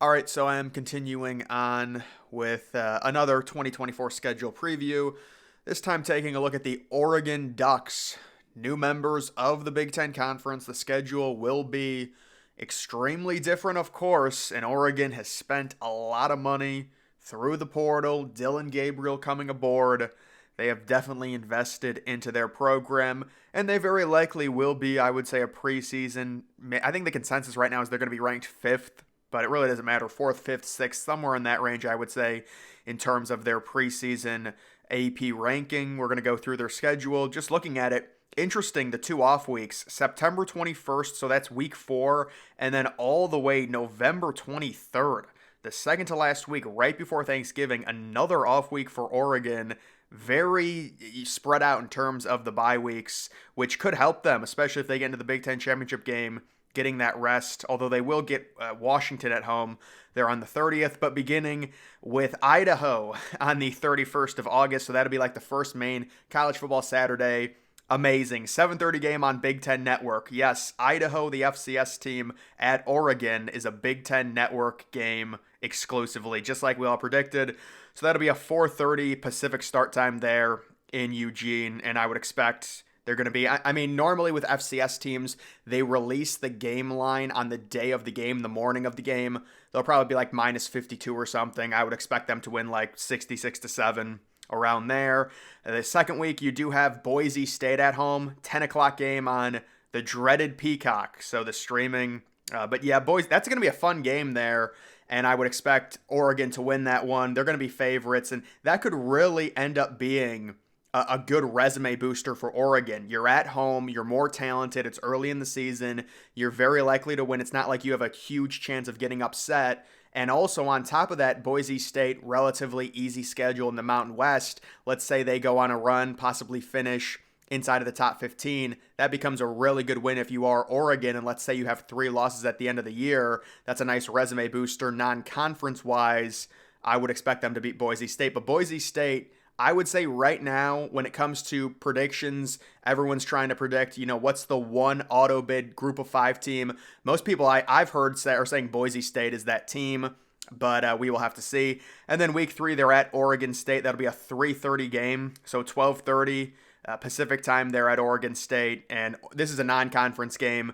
All right, so I am continuing on with another 2024 schedule preview. This time taking a look at the Oregon Ducks, new members of the Big Ten Conference. The schedule will be extremely different, of course, and Oregon has spent a lot of money through the portal. Dylan Gabriel coming aboard. They have definitely invested into their program, and they very likely will be, I would say, a preseason. I think the consensus right now is they're going to be ranked fifth, but it really doesn't matter. Fourth, fifth, sixth, somewhere in that range, I would say, in terms of their preseason AP ranking. We're going to go through their schedule. Just looking at it, interesting, the two off weeks, September 21st, so that's week 4, and then all the way November 23rd, the second to last week, right before Thanksgiving, another off week for Oregon. Very spread out in terms of the bye weeks, which could help them, especially if they get into the Big Ten championship game, getting that rest, although they will get Washington at home. They're on the 30th, but beginning with Idaho on the 31st of August, so that'll be like the first main college football Saturday. Amazing. 7:30 game on Big Ten Network. Yes, Idaho, the FCS team at Oregon, is a Big Ten Network game exclusively, just like we all predicted. So that'll be a 4:30 Pacific start time there in Eugene, and I would expect they're going to be, I mean, normally with FCS teams, they release the game line on the day of the game, the morning of the game. They'll probably be like minus 52 or something. I would expect them to win like 66-7 around there. The second week, you do have Boise State at home, 10 o'clock game on the dreaded Peacock. So the streaming, but yeah, boys, that's going to be a fun game there. And I would expect Oregon to win that one. They're going to be favorites, and that could really end up being a good resume booster for Oregon. You're at home, you're more talented, it's early in the season, you're very likely to win. It's not like you have a huge chance of getting upset. And also on top of that, Boise State, relatively easy schedule in the Mountain West. Let's say they go on a run, possibly finish inside of the top 15. That becomes a really good win if you are Oregon. And let's say you have 3 losses at the end of the year. That's a nice resume booster. Non-conference wise, I would expect them to beat Boise State. But Boise State, I would say right now, when it comes to predictions, everyone's trying to predict, what's the one auto bid group of 5 team. Most people I've heard are saying Boise State is that team, but we will have to see. And then week 3, they're at Oregon State. That'll be a 3:30 game, so 12:30 Pacific time. They're at Oregon State, and this is a non-conference game.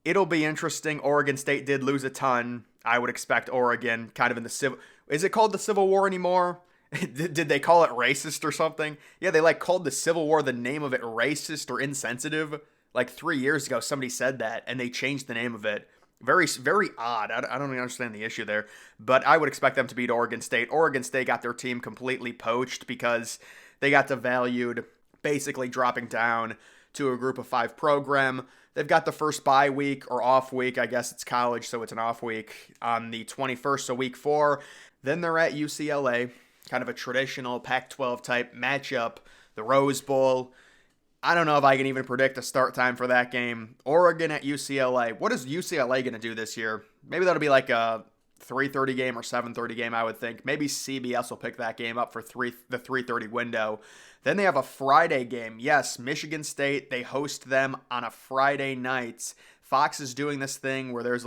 It'll be interesting. Oregon State did lose a ton. I would expect Oregon kind of in the civil. Is it called the Civil War anymore? Did they call it racist or something? Yeah, they called the Civil War, the name of it, racist or insensitive. Like 3 years ago, somebody said that, and they changed the name of it. Very, very odd. I don't even understand the issue there. But I would expect them to beat Oregon State. Oregon State got their team completely poached because they got devalued, basically dropping down to a group of 5 program. They've got the first bye week or off week. I guess it's college, so it's an off week on the 21st, so week 4. Then they're at UCLA. Kind of a traditional Pac-12 type matchup, the Rose Bowl. I don't know if I can even predict a start time for that game. Oregon at UCLA. What is UCLA going to do this year? Maybe that'll be like a 3:30 game or 7:30 game, I would think. Maybe CBS will pick that game up for the 3:30 window. Then they have a Friday game. Yes, Michigan State, they host them on a Friday night. Fox is doing this thing where there's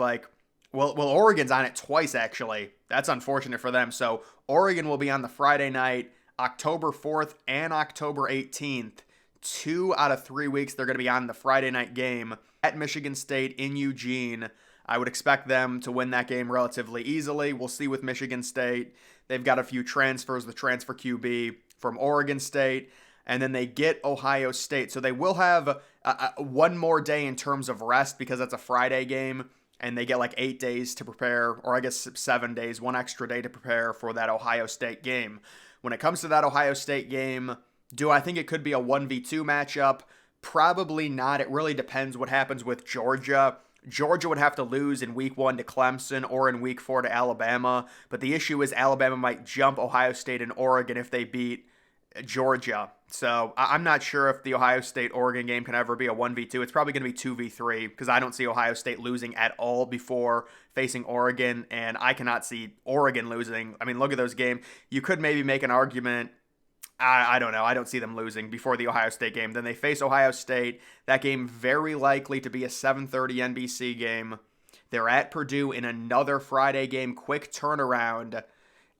Oregon's on it twice, actually. That's unfortunate for them. So Oregon will be on the Friday night, October 4th and October 18th. 2 out of 3 weeks, they're going to be on the Friday night game at Michigan State in Eugene. I would expect them to win that game relatively easily. We'll see with Michigan State. They've got a few transfers, the transfer QB from Oregon State, and then they get Ohio State. So they will have one more day in terms of rest because that's a Friday game. And they get like 8 days to prepare, or I guess 7 days, 1 extra day to prepare for that Ohio State game. When it comes to that Ohio State game, do I think it could be a 1v2 matchup? Probably not. It really depends what happens with Georgia. Georgia would have to lose in week 1 to Clemson or in week 4 to Alabama. But the issue is Alabama might jump Ohio State and Oregon if they beat Georgia. So I'm not sure if the Ohio State-Oregon game can ever be a 1v2. It's probably going to be 2v3 because I don't see Ohio State losing at all before facing Oregon, and I cannot see Oregon losing. I mean, look at those games. You could maybe make an argument. I don't know. I don't see them losing before the Ohio State game. Then they face Ohio State. That game very likely to be a 7:30 NBC game. They're at Purdue in another Friday game, quick turnaround.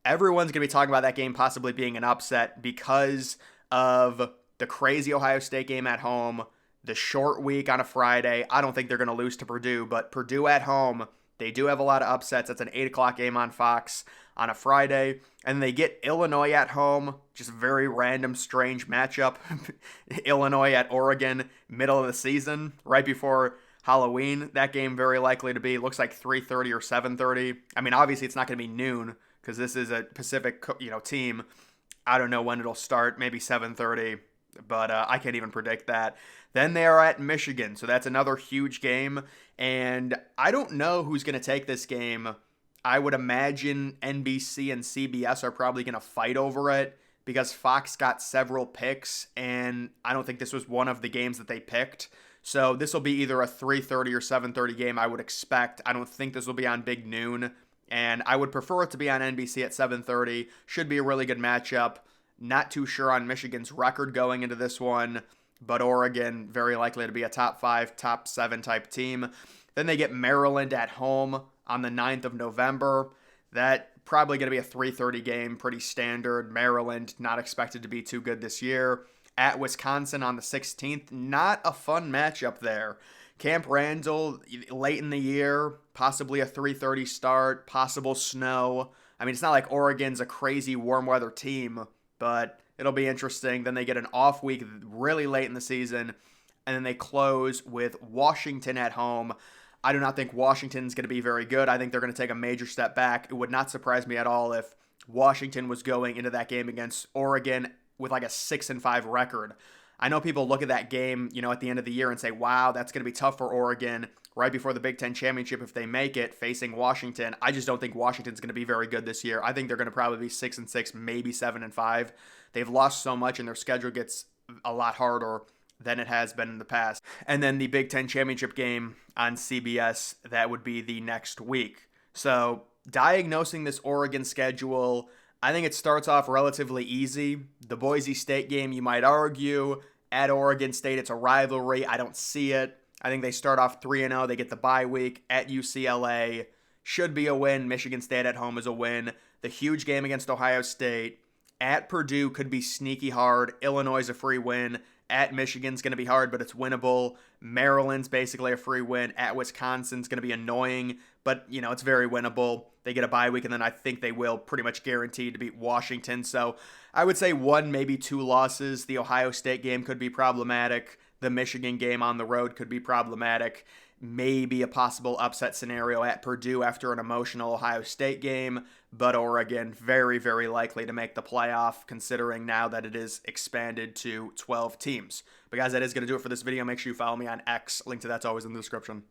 Everyone's going to be talking about that game possibly being an upset because of the crazy Ohio State game at home, the short week on a Friday. I don't think they're going to lose to Purdue, but Purdue at home, they do have a lot of upsets. It's an 8 o'clock game on Fox on a Friday. And they get Illinois at home, just a very random, strange matchup. Illinois at Oregon, middle of the season, right before Halloween. That game very likely to be, looks like 3:30 or 7:30. I mean, obviously it's not going to be noon because this is a Pacific, team. I don't know when it'll start, maybe 7:30, but I can't even predict that. Then they are at Michigan, so that's another huge game, and I don't know who's going to take this game. I would imagine NBC and CBS are probably going to fight over it because Fox got several picks, and I don't think this was one of the games that they picked. So this will be either a 3:30 or 7:30 game, I would expect. I don't think this will be on big noon, and I would prefer it to be on NBC at 7:30. Should be a really good matchup. Not too sure on Michigan's record going into this one, but Oregon very likely to be a top 5, top 7 type team. Then they get Maryland at home on the 9th of November. That probably going to be a 3:30 game, pretty standard. Maryland not expected to be too good this year. At Wisconsin on the 16th, not a fun matchup there. Camp Randall, late in the year, possibly a 3:30 start, possible snow. I mean, it's not like Oregon's a crazy warm weather team, but it'll be interesting. Then they get an off week really late in the season, and then they close with Washington at home. I do not think Washington's going to be very good. I think they're going to take a major step back. It would not surprise me at all if Washington was going into that game against Oregon with like a 6-5 record. I know people look at that game, at the end of the year and say, wow, that's going to be tough for Oregon right before the Big Ten championship if they make it facing Washington. I just don't think Washington's going to be very good this year. I think they're going to probably be 6-6, maybe 7-5. They've lost so much and their schedule gets a lot harder than it has been in the past. And then the Big Ten championship game on CBS, that would be the next week. So diagnosing this Oregon schedule, I think it starts off relatively easy. The Boise State game, you might argue. At Oregon State, it's a rivalry. I don't see it. I think they start off 3-0. They get the bye week at UCLA. Should be a win. Michigan State at home is a win. The huge game against Ohio State. At Purdue could be sneaky hard. Illinois is a free win. At Michigan's going to be hard, but it's winnable. Maryland's basically a free win. At Wisconsin's going to be annoying, but, it's very winnable. They get a bye week, and then I think they will pretty much guaranteed to beat Washington. So I would say 1, maybe 2 losses. The Ohio State game could be problematic. The Michigan game on the road could be problematic. Maybe a possible upset scenario at Purdue after an emotional Ohio State game, but Oregon very, very likely to make the playoff considering now that it is expanded to 12 teams. But guys, that is going to do it for this video. Make sure you follow me on X. Link to that's always in the description.